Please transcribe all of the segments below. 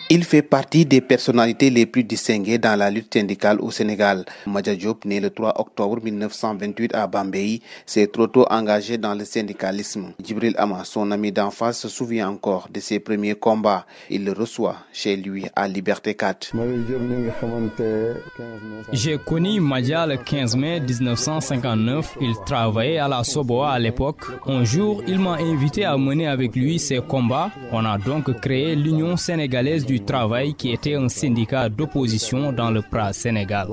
Il fait partie des personnalités les plus distinguées dans la lutte syndicale au Sénégal. Madja Diop, né le 3 octobre 1928 à Bambey, s'est trop tôt engagé dans le syndicalisme. Djibril Ama, son ami d'enfance, se souvient encore de ses premiers combats. Il le reçoit chez lui à Liberté 4. J'ai connu Madja le 15 mai 1959. Il travaillait à la Soboa à l'époque. Un jour, il m'a invité à mener avec lui ses combats. On a donc créé l'Union sénégalaise du travail qui était un syndicat d'opposition dans le PRA Sénégal.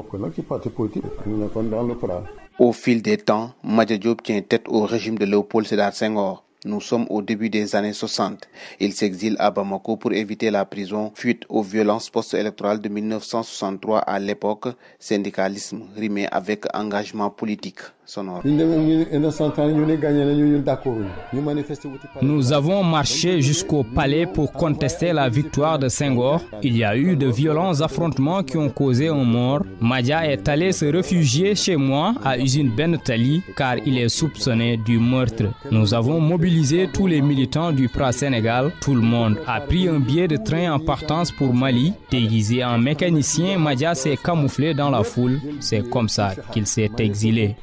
Au fil des temps, Madja Diop tient tête au régime de Léopold Sédar Senghor. Nous sommes au début des années 60. Il s'exile à Bamako pour éviter la prison, fuite aux violences post-électorales de 1963 à l'époque. Syndicalisme rimé avec engagement politique sonore. Nous avons marché jusqu'au palais pour contester la victoire de Senghor. Il y a eu de violents affrontements qui ont causé un mort. Madja est allé se réfugier chez moi à Usine Ben Tali car il est soupçonné du meurtre. Nous avons mobilisé tous les militants du PRA Sénégal. Tout le monde a pris un billet de train en partance pour Mali. Déguisé en mécanicien, Madja s'est camouflé dans la foule. C'est comme ça qu'il s'est exilé.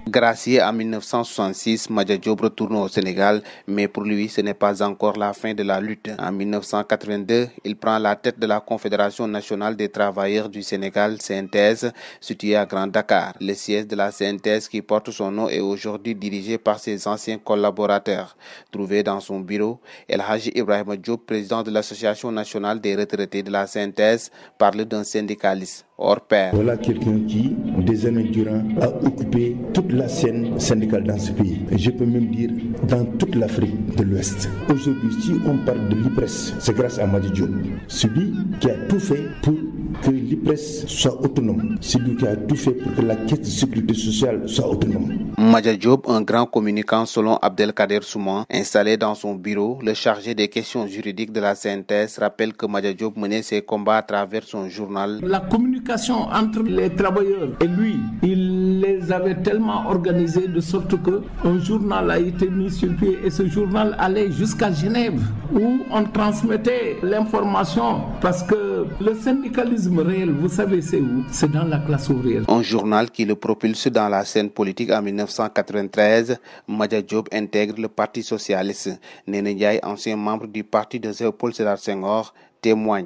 Gracié en 1966, Madja Diop retourne au Sénégal, mais pour lui, ce n'est pas encore la fin de la lutte. En 1982, il prend la tête de la Confédération nationale des travailleurs du Sénégal, CNTS, située à Grand Dakar. Le siège de la CNTS qui porte son nom est aujourd'hui dirigé par ses anciens collaborateurs. Trouvé dans son bureau, El Hadji Ibrahima Diop, président de l'Association nationale des retraités de la CNTS, parle d'un syndicaliste hors pair. Voilà quelqu'un qui, des années durant, a occupé toute la scène syndicale dans ce pays. Et je peux même dire dans toute l'Afrique de l'Ouest. Aujourd'hui, si on parle de l'IPRES, c'est grâce à Madja Diop, celui qui a tout fait pour que l'IPRES soit autonome, celui qui a tout fait pour que la caisse de sécurité sociale soit autonome. Madja Diop, un grand communicant selon Abdelkader Souman, installé dans son bureau, le chargé des questions juridiques de la CNTS, rappelle que Madja Diop menait ses combats à travers son journal. La communication entre les travailleurs et lui, il les avait tellement organisés de sorte qu'un journal a été mis sur pied et ce journal allait jusqu'à Genève où on transmettait l'information parce que le syndicalisme réel, vous savez c'est où? C'est dans la classe ouvrière. Un journal qui le propulse dans la scène politique en 1993, Madja Diop intègre le Parti socialiste. Néné Ndiaye, ancien membre du parti de Léopold Sédar Senghor, témoigne.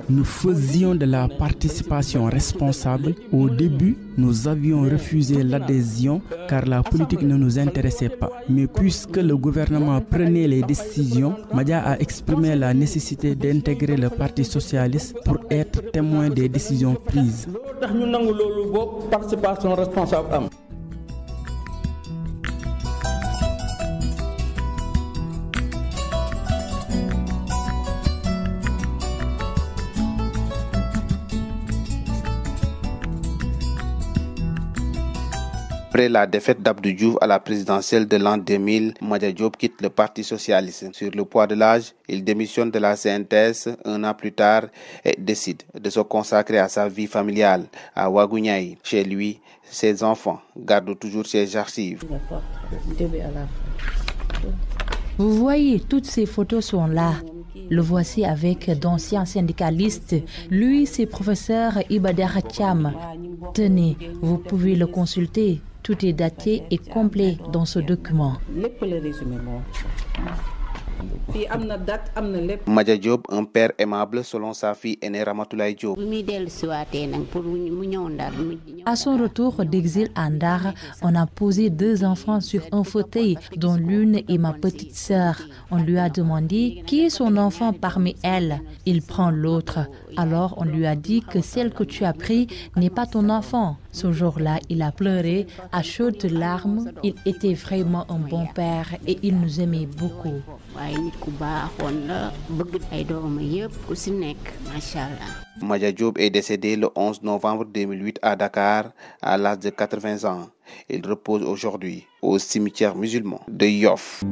Nous faisions de la participation responsable. Au début, nous avions refusé l'adhésion car la politique ne nous intéressait pas. Mais puisque le gouvernement prenait les décisions, Madja a exprimé la nécessité d'intégrer le Parti socialiste pour être témoin des décisions prises. Après la défaite d'Abdou Diouf à la présidentielle de l'an 2000, Madja Diop quitte le Parti socialiste. Sur le poids de l'âge, il démissionne de la CNTS un an plus tard et décide de se consacrer à sa vie familiale à Ouagouniaï. Chez lui, ses enfants gardent toujours ses archives. Vous voyez, toutes ces photos sont là. Le voici avec d'anciens syndicalistes. Lui, c'est professeur Ibader Cham. Tenez, vous pouvez le consulter. Tout est daté et complet dans ce document. Madja Diop, un père aimable selon sa fille aînée Ramatoulaye Diop. À son retour d'exil à Ndar, on a posé 2 enfants sur un fauteuil, dont l'une est ma petite sœur. On lui a demandé qui est son enfant parmi elles. Il prend l'autre. Alors on lui a dit que celle que tu as prise n'est pas ton enfant. Ce jour-là, il a pleuré à chaudes larmes. Il était vraiment un bon père et il nous aimait beaucoup. Madja Diop est décédé le 11 novembre 2008 à Dakar à l'âge de 80 ans. Il repose aujourd'hui au cimetière musulman de Yoff.